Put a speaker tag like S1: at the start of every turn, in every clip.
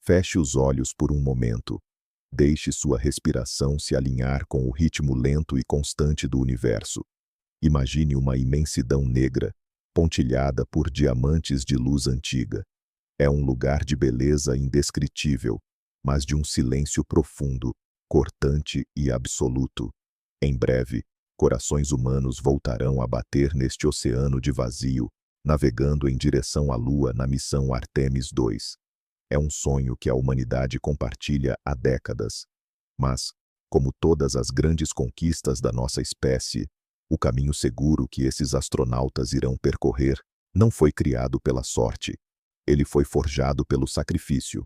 S1: Feche os olhos por um momento. Deixe sua respiração se alinhar com o ritmo lento e constante do universo. Imagine uma imensidão negra, pontilhada por diamantes de luz antiga. É um lugar de beleza indescritível, mas de um silêncio profundo, cortante e absoluto. Em breve, corações humanos voltarão a bater neste oceano de vazio, navegando em direção à Lua na missão Artemis II. É um sonho que a humanidade compartilha há décadas. Mas, como todas as grandes conquistas da nossa espécie, o caminho seguro que esses astronautas irão percorrer não foi criado pela sorte. Ele foi forjado pelo sacrifício.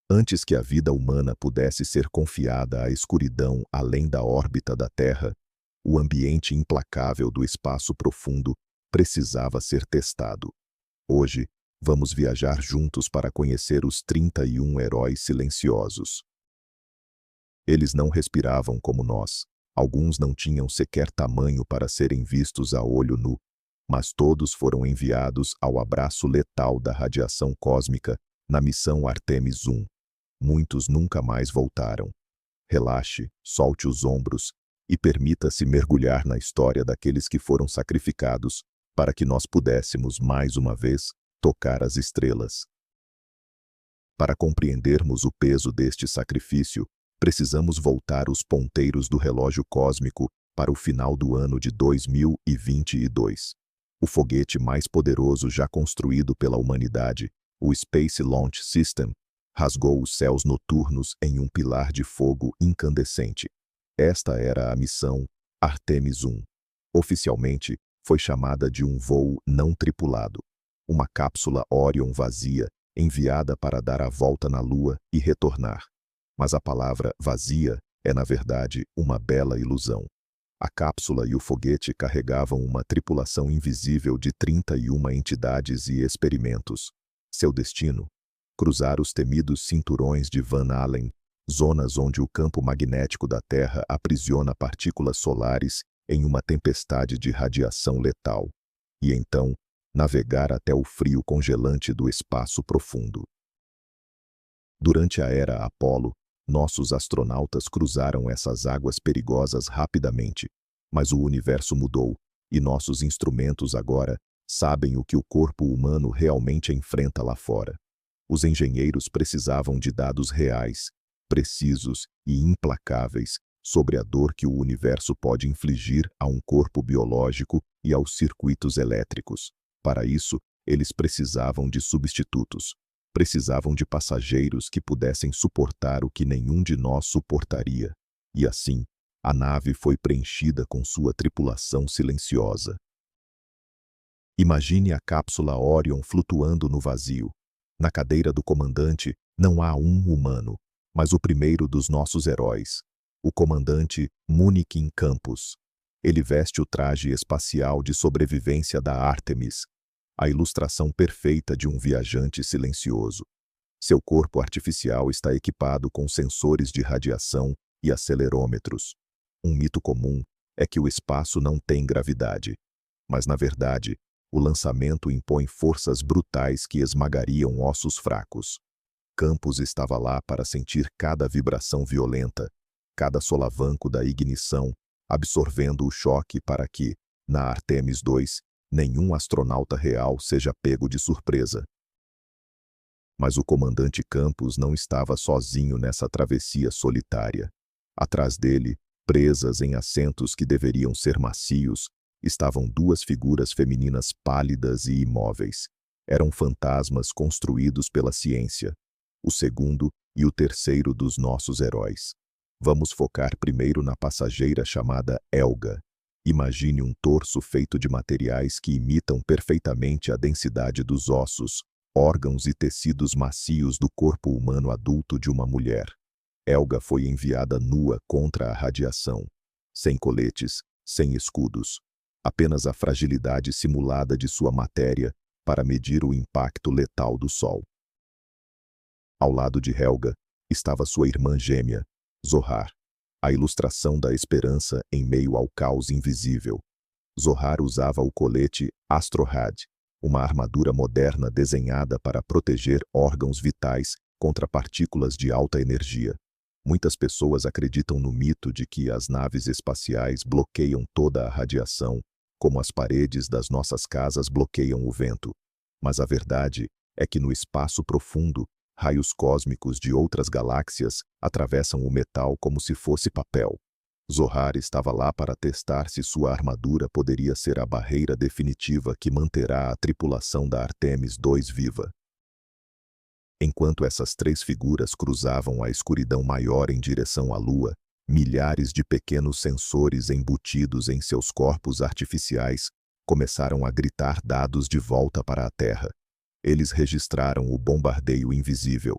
S1: Antes que a vida humana pudesse ser confiada à escuridão além da órbita da Terra, o ambiente implacável do espaço profundo precisava ser testado. Hoje, vamos viajar juntos para conhecer os 31 heróis silenciosos. Eles não respiravam como nós. Alguns não tinham sequer tamanho para serem vistos a olho nu, mas todos foram enviados ao abraço letal da radiação cósmica na missão Artemis I. Muitos nunca mais voltaram. Relaxe, solte os ombros e permita-se mergulhar na história daqueles que foram sacrificados para que nós pudéssemos, mais uma vez, tocar as estrelas. Para compreendermos o peso deste sacrifício, precisamos voltar os ponteiros do relógio cósmico para o final do ano de 2022. O foguete mais poderoso já construído pela humanidade, o Space Launch System, rasgou os céus noturnos em um pilar de fogo incandescente. Esta era a missão Artemis I. Oficialmente, foi chamada de um voo não tripulado, uma cápsula Orion vazia enviada para dar a volta na Lua e retornar. Mas a palavra vazia é, na verdade, uma bela ilusão. A cápsula e o foguete carregavam uma tripulação invisível de 31 entidades e experimentos. Seu destino? Cruzar os temidos cinturões de Van Allen, zonas onde o campo magnético da Terra aprisiona partículas solares em uma tempestade de radiação letal. E então, navegar até o frio congelante do espaço profundo. Durante a era Apolo, nossos astronautas cruzaram essas águas perigosas rapidamente, mas o universo mudou, e nossos instrumentos agora sabem o que o corpo humano realmente enfrenta lá fora. Os engenheiros precisavam de dados reais, precisos e implacáveis sobre a dor que o universo pode infligir a um corpo biológico e aos circuitos elétricos. Para isso, eles precisavam de substitutos. Precisavam de passageiros que pudessem suportar o que nenhum de nós suportaria. E assim, a nave foi preenchida com sua tripulação silenciosa. Imagine a cápsula Orion flutuando no vazio. Na cadeira do comandante não há um humano, mas o primeiro dos nossos heróis, o comandante Munikin Campos. Ele veste o traje espacial de sobrevivência da Artemis, a ilustração perfeita de um viajante silencioso. Seu corpo artificial está equipado com sensores de radiação e acelerômetros. Um mito comum é que o espaço não tem gravidade, mas na verdade, o lançamento impõe forças brutais que esmagariam ossos fracos. Campos estava lá para sentir cada vibração violenta, cada solavanco da ignição, absorvendo o choque para que, na Artemis II, nenhum astronauta real seja pego de surpresa. Mas o comandante Campos não estava sozinho nessa travessia solitária. Atrás dele, presas em assentos que deveriam ser macios, estavam duas figuras femininas pálidas e imóveis. Eram fantasmas construídos pela ciência, o segundo e o terceiro dos nossos heróis. Vamos focar primeiro na passageira chamada Helga. Imagine um torso feito de materiais que imitam perfeitamente a densidade dos ossos, órgãos e tecidos macios do corpo humano adulto de uma mulher. Helga foi enviada nua contra a radiação, sem coletes, sem escudos, apenas a fragilidade simulada de sua matéria para medir o impacto letal do Sol. Ao lado de Helga estava sua irmã gêmea, Zohar, a ilustração da esperança em meio ao caos invisível. Zohar usava o colete Astrorad, uma armadura moderna desenhada para proteger órgãos vitais contra partículas de alta energia. Muitas pessoas acreditam no mito de que as naves espaciais bloqueiam toda a radiação, como as paredes das nossas casas bloqueiam o vento. Mas a verdade é que no espaço profundo, raios cósmicos de outras galáxias atravessam o metal como se fosse papel. Zohar estava lá para testar se sua armadura poderia ser a barreira definitiva que manterá a tripulação da Artemis II viva. Enquanto essas três figuras cruzavam a escuridão maior em direção à Lua, milhares de pequenos sensores embutidos em seus corpos artificiais começaram a gritar dados de volta para a Terra. Eles registraram o bombardeio invisível.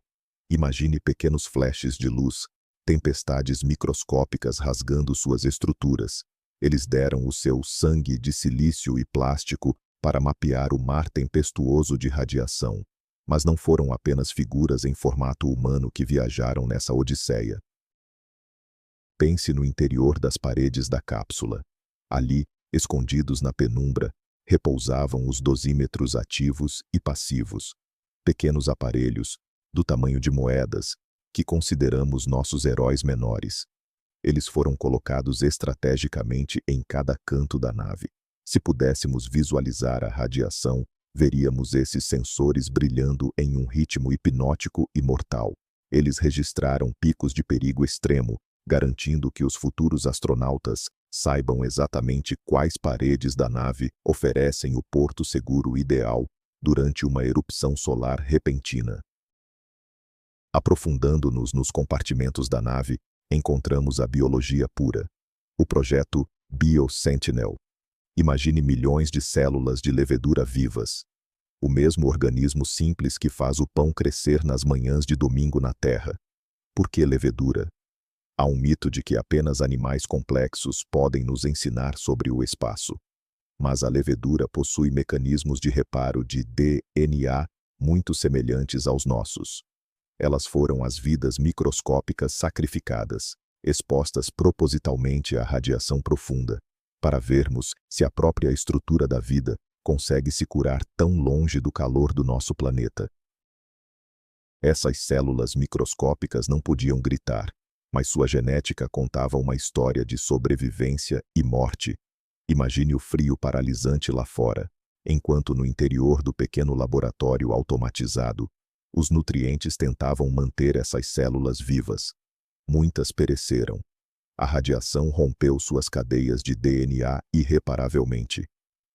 S1: Imagine pequenos flashes de luz, tempestades microscópicas rasgando suas estruturas. Eles deram o seu sangue de silício e plástico para mapear o mar tempestuoso de radiação. Mas não foram apenas figuras em formato humano que viajaram nessa odisseia. Pense no interior das paredes da cápsula. Ali, escondidos na penumbra, repousavam os dosímetros ativos e passivos, pequenos aparelhos, do tamanho de moedas, que consideramos nossos heróis menores. Eles foram colocados estrategicamente em cada canto da nave. Se pudéssemos visualizar a radiação, veríamos esses sensores brilhando em um ritmo hipnótico e mortal. Eles registraram picos de perigo extremo, garantindo que os futuros astronautas saibam exatamente quais paredes da nave oferecem o porto seguro ideal durante uma erupção solar repentina. Aprofundando-nos nos compartimentos da nave, encontramos a biologia pura. O projeto BioSentinel. Imagine milhões de células de levedura vivas. O mesmo organismo simples que faz o pão crescer nas manhãs de domingo na Terra. Por que levedura? Há um mito de que apenas animais complexos podem nos ensinar sobre o espaço. Mas a levedura possui mecanismos de reparo de DNA muito semelhantes aos nossos. Elas foram as vidas microscópicas sacrificadas, expostas propositalmente à radiação profunda, para vermos se a própria estrutura da vida consegue se curar tão longe do calor do nosso planeta. Essas células microscópicas não podiam gritar, mas sua genética contava uma história de sobrevivência e morte. Imagine o frio paralisante lá fora, enquanto no interior do pequeno laboratório automatizado, os nutrientes tentavam manter essas células vivas. Muitas pereceram. A radiação rompeu suas cadeias de DNA irreparavelmente.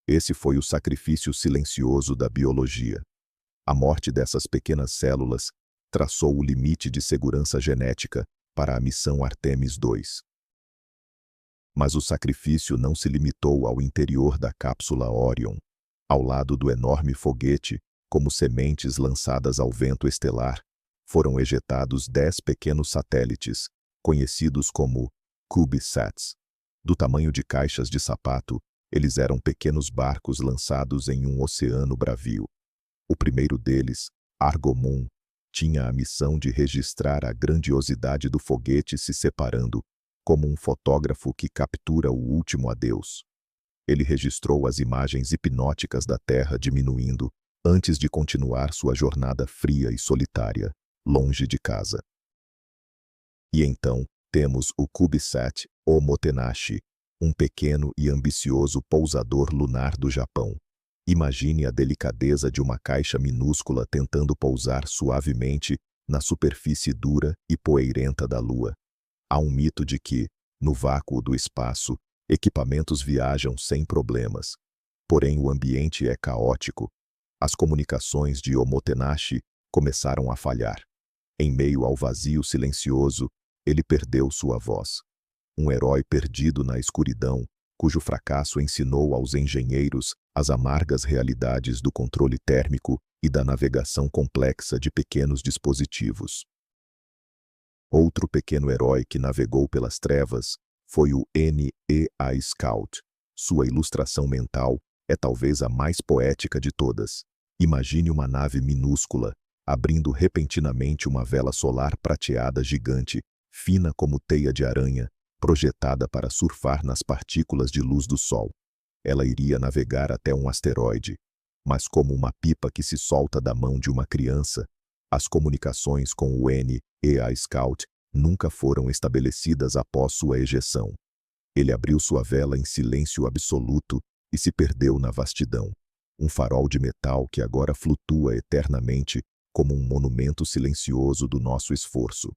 S1: Esse foi o sacrifício silencioso da biologia. A morte dessas pequenas células traçou o limite de segurança genética para a missão Artemis II. Mas o sacrifício não se limitou ao interior da cápsula Orion. Ao lado do enorme foguete, como sementes lançadas ao vento estelar, foram ejetados 10 pequenos satélites, conhecidos como CubeSats. Do tamanho de caixas de sapato, eles eram pequenos barcos lançados em um oceano bravio. O primeiro deles, Argomon, tinha a missão de registrar a grandiosidade do foguete se separando, como um fotógrafo que captura o último adeus. Ele registrou as imagens hipnóticas da Terra diminuindo, antes de continuar sua jornada fria e solitária, longe de casa. E então, temos o CubeSat Omotenashi, um pequeno e ambicioso pousador lunar do Japão. Imagine a delicadeza de uma caixa minúscula tentando pousar suavemente na superfície dura e poeirenta da Lua. Há um mito de que, no vácuo do espaço, equipamentos viajam sem problemas. Porém, o ambiente é caótico. As comunicações de Omotenashi começaram a falhar. Em meio ao vazio silencioso, ele perdeu sua voz. Um herói perdido na escuridão, cujo fracasso ensinou aos engenheiros as amargas realidades do controle térmico e da navegação complexa de pequenos dispositivos. Outro pequeno herói que navegou pelas trevas foi o NEA Scout. Sua ilustração mental é talvez a mais poética de todas. Imagine uma nave minúscula, abrindo repentinamente uma vela solar prateada gigante, fina como teia de aranha, projetada para surfar nas partículas de luz do Sol. Ela iria navegar até um asteroide, mas como uma pipa que se solta da mão de uma criança, As comunicações com o N e a Scout nunca foram estabelecidas após sua ejeção. Ele abriu sua vela em silêncio absoluto e se perdeu na vastidão. Um farol de metal que agora flutua eternamente como um monumento silencioso do nosso esforço.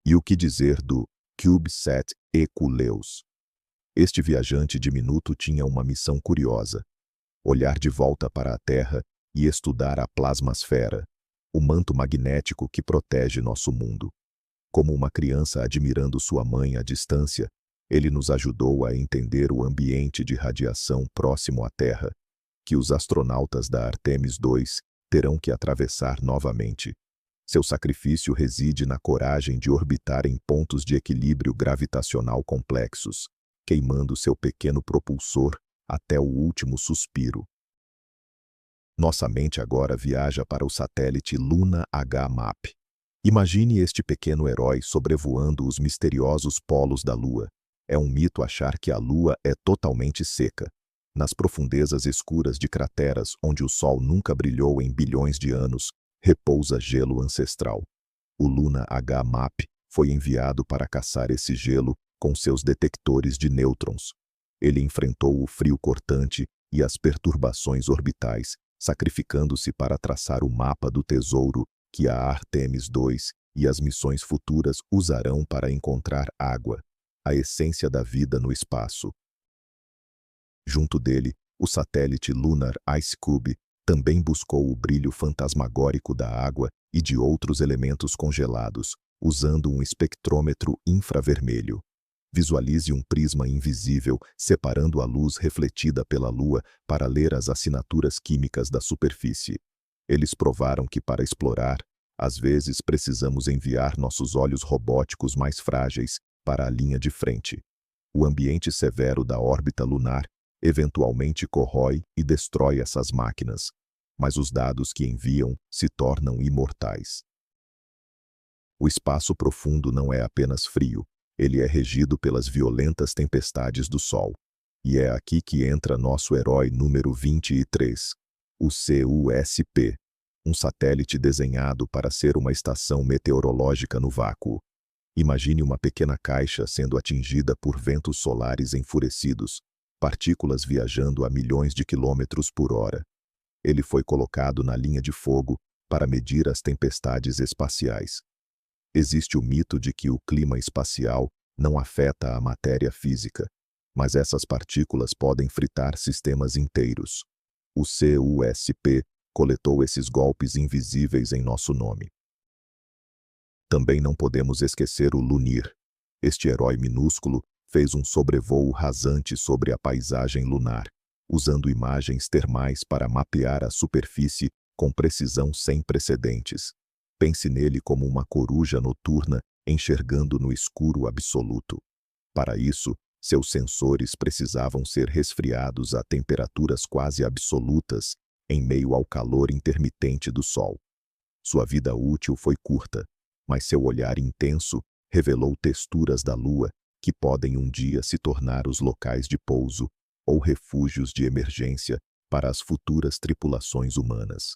S1: E o que dizer do CubeSat Equuleus? Este viajante diminuto tinha uma missão curiosa: olhar de volta para a Terra e estudar a plasmasfera, o manto magnético que protege nosso mundo. Como uma criança admirando sua mãe à distância, ele nos ajudou a entender o ambiente de radiação próximo à Terra, que os astronautas da Artemis II terão que atravessar novamente. Seu sacrifício reside na coragem de orbitar em pontos de equilíbrio gravitacional complexos, queimando seu pequeno propulsor até o último suspiro. Nossa mente agora viaja para o satélite Luna HMAP. Imagine este pequeno herói sobrevoando os misteriosos polos da Lua. É um mito achar que a Lua é totalmente seca. Nas profundezas escuras de crateras onde o Sol nunca brilhou em bilhões de anos, repousa gelo ancestral. O Luna HMAP foi enviado para caçar esse gelo com seus detectores de nêutrons. Ele enfrentou o frio cortante e as perturbações orbitais, sacrificando-se para traçar o mapa do tesouro que a Artemis II e as missões futuras usarão para encontrar água, a essência da vida no espaço. Junto dele, o satélite Lunar IceCube também buscou o brilho fantasmagórico da água e de outros elementos congelados, usando um espectrômetro infravermelho. Visualize um prisma invisível separando a luz refletida pela Lua para ler as assinaturas químicas da superfície. Eles provaram que para explorar, às vezes precisamos enviar nossos olhos robóticos mais frágeis para a linha de frente. O ambiente severo da órbita lunar eventualmente corrói e destrói essas máquinas, mas os dados que enviam se tornam imortais. O espaço profundo não é apenas frio, ele é regido pelas violentas tempestades do Sol. E é aqui que entra nosso herói número 23, o CUSP, um satélite desenhado para ser uma estação meteorológica no vácuo. Imagine uma pequena caixa sendo atingida por ventos solares enfurecidos, partículas viajando a milhões de quilômetros por hora. Ele foi colocado na linha de fogo para medir as tempestades espaciais. Existe o mito de que o clima espacial não afeta a matéria física, mas essas partículas podem fritar sistemas inteiros. O CUSP coletou esses golpes invisíveis em nosso nome. Também não podemos esquecer o Lunir. Este herói minúsculo fez um sobrevoo rasante sobre a paisagem lunar, usando imagens termais para mapear a superfície com precisão sem precedentes. Pense nele como uma coruja noturna enxergando no escuro absoluto. Para isso, seus sensores precisavam ser resfriados a temperaturas quase absolutas em meio ao calor intermitente do Sol. Sua vida útil foi curta, mas seu olhar intenso revelou texturas da Lua que podem um dia se tornar os locais de pouso ou refúgios de emergência para as futuras tripulações humanas.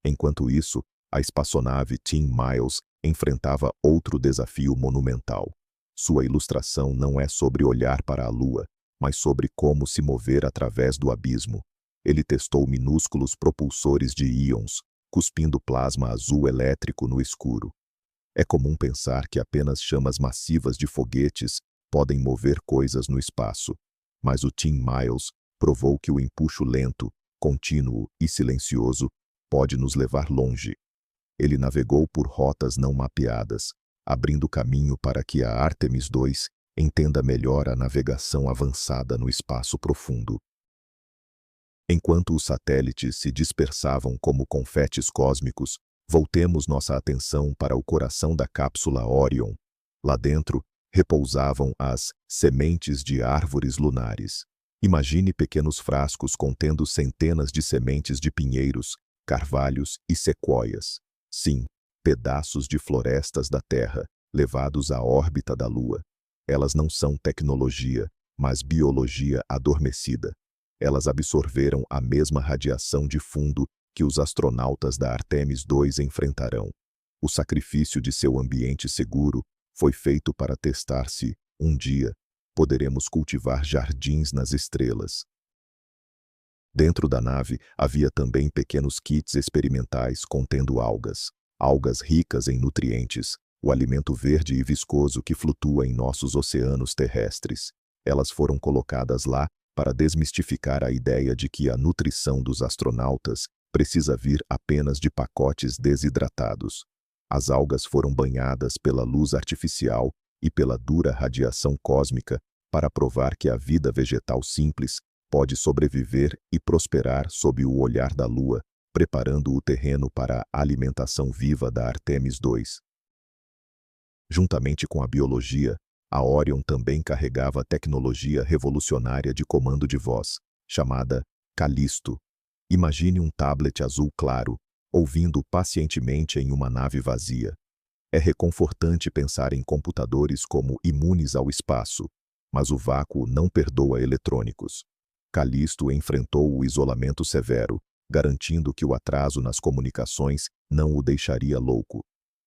S1: Enquanto isso, a espaçonave Tim Miles enfrentava outro desafio monumental. Sua ilustração não é sobre olhar para a Lua, mas sobre como se mover através do abismo. Ele testou minúsculos propulsores de íons, cuspindo plasma azul elétrico no escuro. É comum pensar que apenas chamas massivas de foguetes podem mover coisas no espaço, mas o Tim Miles provou que o empuxo lento, contínuo e silencioso pode nos levar longe. Ele navegou por rotas não mapeadas, abrindo caminho para que a Artemis II entenda melhor a navegação avançada no espaço profundo. Enquanto os satélites se dispersavam como confetes cósmicos, voltemos nossa atenção para o coração da cápsula Orion. Lá dentro, repousavam as sementes de árvores lunares. Imagine pequenos frascos contendo centenas de sementes de pinheiros, carvalhos e sequoias. Sim, pedaços de florestas da Terra, levados à órbita da Lua. Elas não são tecnologia, mas biologia adormecida. Elas absorveram a mesma radiação de fundo que os astronautas da Artemis II enfrentarão. O sacrifício de seu ambiente seguro foi feito para testar se, um dia, poderemos cultivar jardins nas estrelas. Dentro da nave havia também pequenos kits experimentais contendo algas ricas em nutrientes, o alimento verde e viscoso que flutua em nossos oceanos terrestres. Elas foram colocadas lá para desmistificar a ideia de que a nutrição dos astronautas precisa vir apenas de pacotes desidratados. As algas foram banhadas pela luz artificial e pela dura radiação cósmica para provar que a vida vegetal simples pode sobreviver e prosperar sob o olhar da Lua, preparando o terreno para a alimentação viva da Artemis II. Juntamente com a biologia, a Orion também carregava tecnologia revolucionária de comando de voz, chamada Callisto. Imagine um tablet azul claro, ouvindo pacientemente em uma nave vazia. É reconfortante pensar em computadores como imunes ao espaço, mas o vácuo não perdoa eletrônicos. Callisto enfrentou o isolamento severo, garantindo que o atraso nas comunicações não o deixaria louco.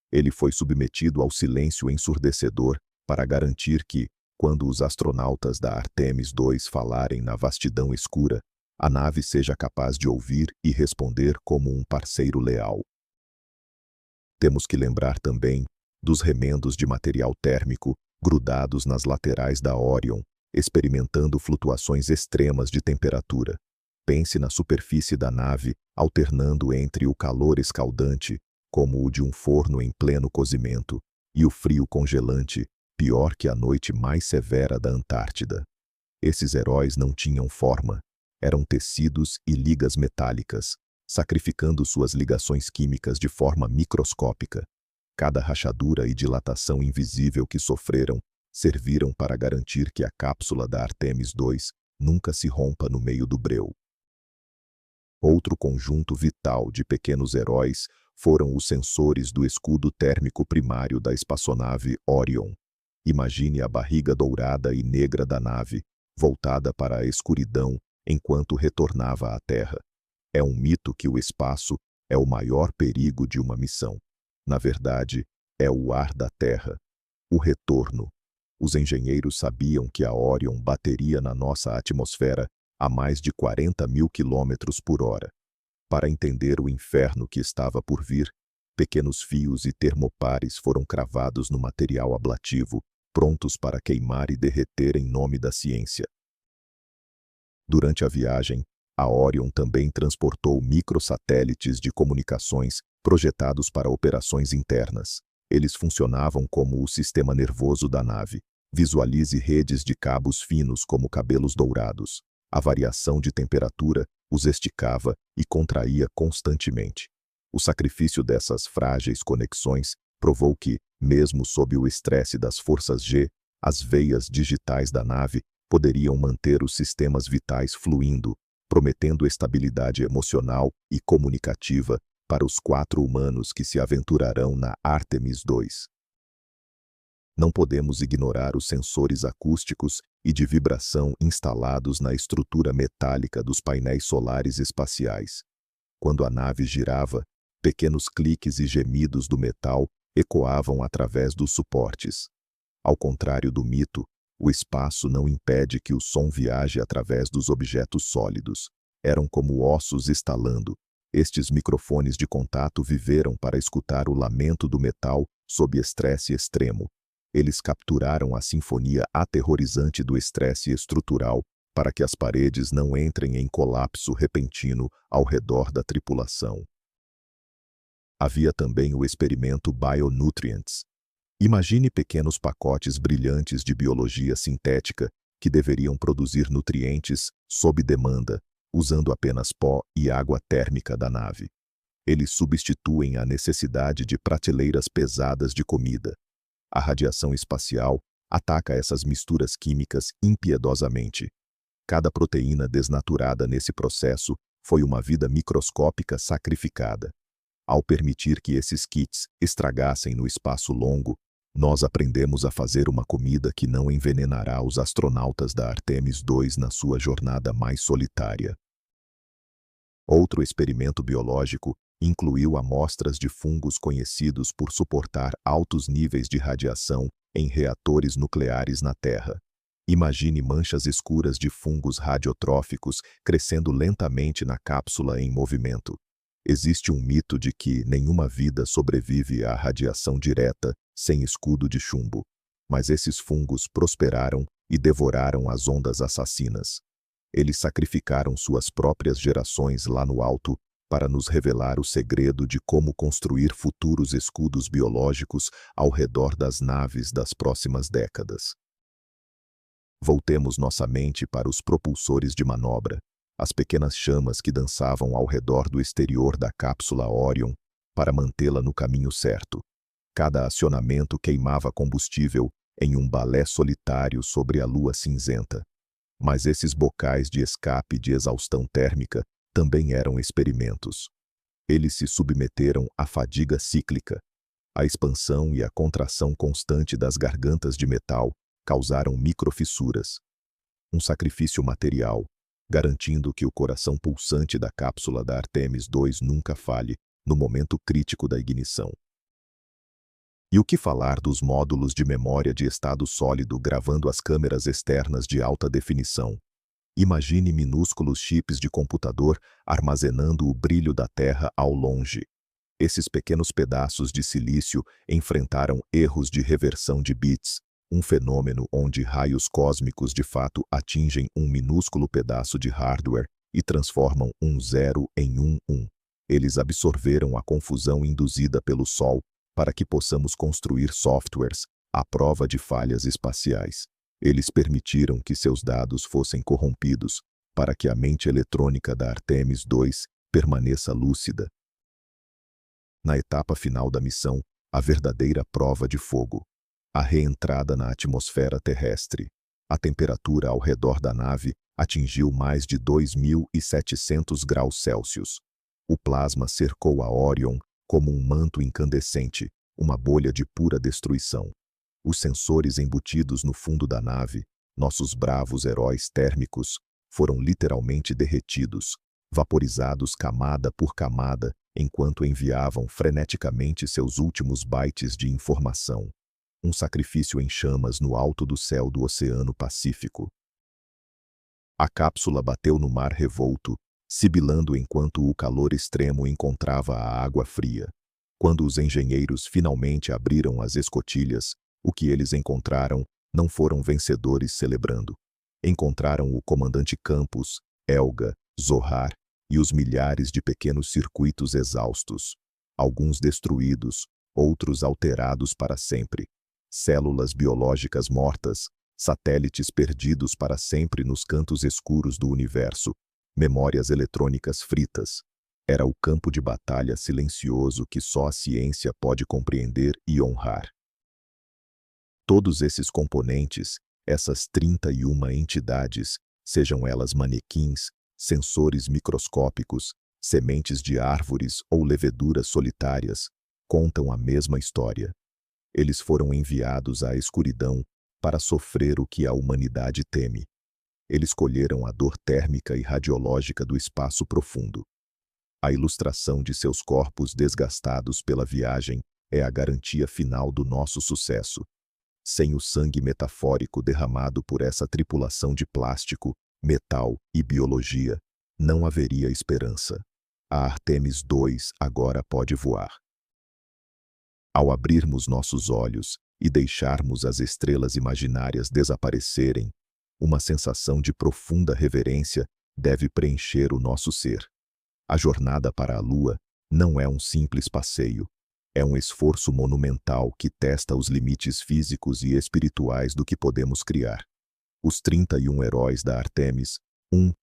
S1: Ele foi submetido ao silêncio ensurdecedor para garantir que, quando os astronautas da Artemis II falarem na vastidão escura, a nave seja capaz de ouvir e responder como um parceiro leal. Temos que lembrar também dos remendos de material térmico grudados nas laterais da Orion, experimentando flutuações extremas de temperatura. Pense na superfície da nave, alternando entre o calor escaldante, como o de um forno em pleno cozimento, e o frio congelante, pior que a noite mais severa da Antártida. Esses heróis não tinham forma, eram tecidos e ligas metálicas, sacrificando suas ligações químicas de forma microscópica. Cada rachadura e dilatação invisível que sofreram serviram para garantir que a cápsula da Artemis II nunca se rompa no meio do breu. Outro conjunto vital de pequenos heróis foram os sensores do escudo térmico primário da espaçonave Orion. Imagine a barriga dourada e negra da nave, voltada para a escuridão enquanto retornava à Terra. É um mito que o espaço é o maior perigo de uma missão. Na verdade, é o ar da Terra, o retorno. Os engenheiros sabiam que a Orion bateria na nossa atmosfera a mais de 40.000 km/h. Para entender o inferno que estava por vir, pequenos fios e termopares foram cravados no material ablativo, prontos para queimar e derreter em nome da ciência. Durante a viagem, a Orion também transportou microsatélites de comunicações projetados para operações internas. Eles funcionavam como o sistema nervoso da nave. Visualize redes de cabos finos como cabelos dourados. A variação de temperatura os esticava e contraía constantemente. O sacrifício dessas frágeis conexões provou que, mesmo sob o estresse das forças G, as veias digitais da nave poderiam manter os sistemas vitais fluindo, prometendo estabilidade emocional e comunicativa para os 4 humanos que se aventurarão na Artemis II. Não podemos ignorar os sensores acústicos e de vibração instalados na estrutura metálica dos painéis solares espaciais. Quando a nave girava, pequenos cliques e gemidos do metal ecoavam através dos suportes. Ao contrário do mito, o espaço não impede que o som viaje através dos objetos sólidos. Eram como ossos estalando. Estes microfones de contato viveram para escutar o lamento do metal sob estresse extremo. Eles capturaram a sinfonia aterrorizante do estresse estrutural para que as paredes não entrem em colapso repentino ao redor da tripulação. Havia também o experimento Bionutrients. Imagine pequenos pacotes brilhantes de biologia sintética que deveriam produzir nutrientes sob demanda, usando apenas pó e água térmica da nave. Eles substituem a necessidade de prateleiras pesadas de comida. A radiação espacial ataca essas misturas químicas impiedosamente. Cada proteína desnaturada nesse processo foi uma vida microscópica sacrificada. Ao permitir que esses kits estragassem no espaço longo, nós aprendemos a fazer uma comida que não envenenará os astronautas da Artemis II na sua jornada mais solitária. Outro experimento biológico incluiu amostras de fungos conhecidos por suportar altos níveis de radiação em reatores nucleares na Terra. Imagine manchas escuras de fungos radiotróficos crescendo lentamente na cápsula em movimento. Existe um mito de que nenhuma vida sobrevive à radiação direta sem escudo de chumbo. Mas esses fungos prosperaram e devoraram as ondas assassinas. Eles sacrificaram suas próprias gerações lá no alto para nos revelar o segredo de como construir futuros escudos biológicos ao redor das naves das próximas décadas. Voltemos nossa mente para os propulsores de manobra, as pequenas chamas que dançavam ao redor do exterior da cápsula Orion para mantê-la no caminho certo. Cada acionamento queimava combustível em um balé solitário sobre a lua cinzenta. Mas esses bocais de escape de exaustão térmica também eram experimentos. Eles se submeteram à fadiga cíclica. A expansão e a contração constante das gargantas de metal causaram microfissuras. Um sacrifício material, garantindo que o coração pulsante da cápsula da Artemis II nunca falhe no momento crítico da ignição. E o que falar dos módulos de memória de estado sólido gravando as câmeras externas de alta definição? Imagine minúsculos chips de computador armazenando o brilho da Terra ao longe. Esses pequenos pedaços de silício enfrentaram erros de reversão de bits, um fenômeno onde raios cósmicos de fato atingem um minúsculo pedaço de hardware e transformam um 0 em um 1. Eles absorveram a confusão induzida pelo Sol para que possamos construir softwares à prova de falhas espaciais. Eles permitiram que seus dados fossem corrompidos para que a mente eletrônica da Artemis II permaneça lúcida. Na etapa final da missão, a verdadeira prova de fogo. A reentrada na atmosfera terrestre. A temperatura ao redor da nave atingiu mais de 2.700 graus Celsius. O plasma cercou a Orion como um manto incandescente, uma bolha de pura destruição. Os sensores embutidos no fundo da nave, nossos bravos heróis térmicos, foram literalmente derretidos, vaporizados camada por camada, enquanto enviavam freneticamente seus últimos bytes de informação. Um sacrifício em chamas no alto do céu do Oceano Pacífico. A cápsula bateu no mar revolto, sibilando enquanto o calor extremo encontrava a água fria. Quando os engenheiros finalmente abriram as escotilhas, o que eles encontraram não foram vencedores celebrando. Encontraram o comandante Campos, Elga, Zohar e os milhares de pequenos circuitos exaustos, alguns destruídos, outros alterados para sempre. Células biológicas mortas, satélites perdidos para sempre nos cantos escuros do universo, memórias eletrônicas fritas. Era o campo de batalha silencioso que só a ciência pode compreender e honrar. Todos esses componentes, essas 31 entidades, sejam elas manequins, sensores microscópicos, sementes de árvores ou leveduras solitárias, contam a mesma história. Eles foram enviados à escuridão para sofrer o que a humanidade teme. Eles colheram a dor térmica e radiológica do espaço profundo. A ilustração de seus corpos desgastados pela viagem é a garantia final do nosso sucesso. Sem o sangue metafórico derramado por essa tripulação de plástico, metal e biologia, não haveria esperança. A Artemis II agora pode voar. Ao abrirmos nossos olhos e deixarmos as estrelas imaginárias desaparecerem, uma sensação de profunda reverência deve preencher o nosso ser. A jornada para a Lua não é um simples passeio. É um esforço monumental que testa os limites físicos e espirituais do que podemos criar. Os 31 heróis da Artemis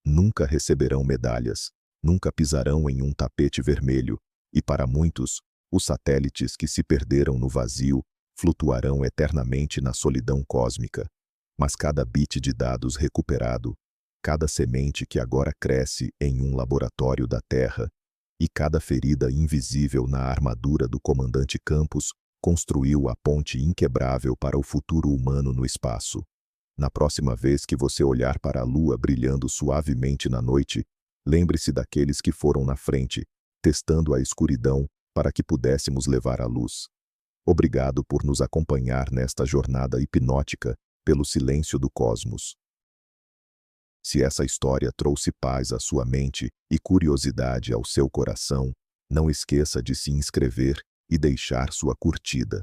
S1: nunca receberão medalhas, nunca pisarão em um tapete vermelho, e para muitos, os satélites que se perderam no vazio flutuarão eternamente na solidão cósmica. Mas cada bit de dados recuperado, cada semente que agora cresce em um laboratório da Terra, e cada ferida invisível na armadura do comandante Campos construiu a ponte inquebrável para o futuro humano no espaço. Na próxima vez que você olhar para a Lua brilhando suavemente na noite, Lembre-se daqueles que foram na frente, testando a escuridão para que pudéssemos levar a luz. Obrigado por nos acompanhar nesta jornada hipnótica pelo silêncio do cosmos. Se essa história trouxe paz à sua mente e curiosidade ao seu coração, não esqueça de se inscrever e deixar sua curtida.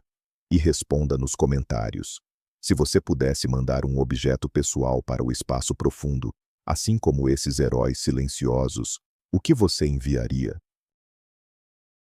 S1: E responda nos comentários. Se você pudesse mandar um objeto pessoal para o espaço profundo, assim como esses heróis silenciosos, o que você enviaria?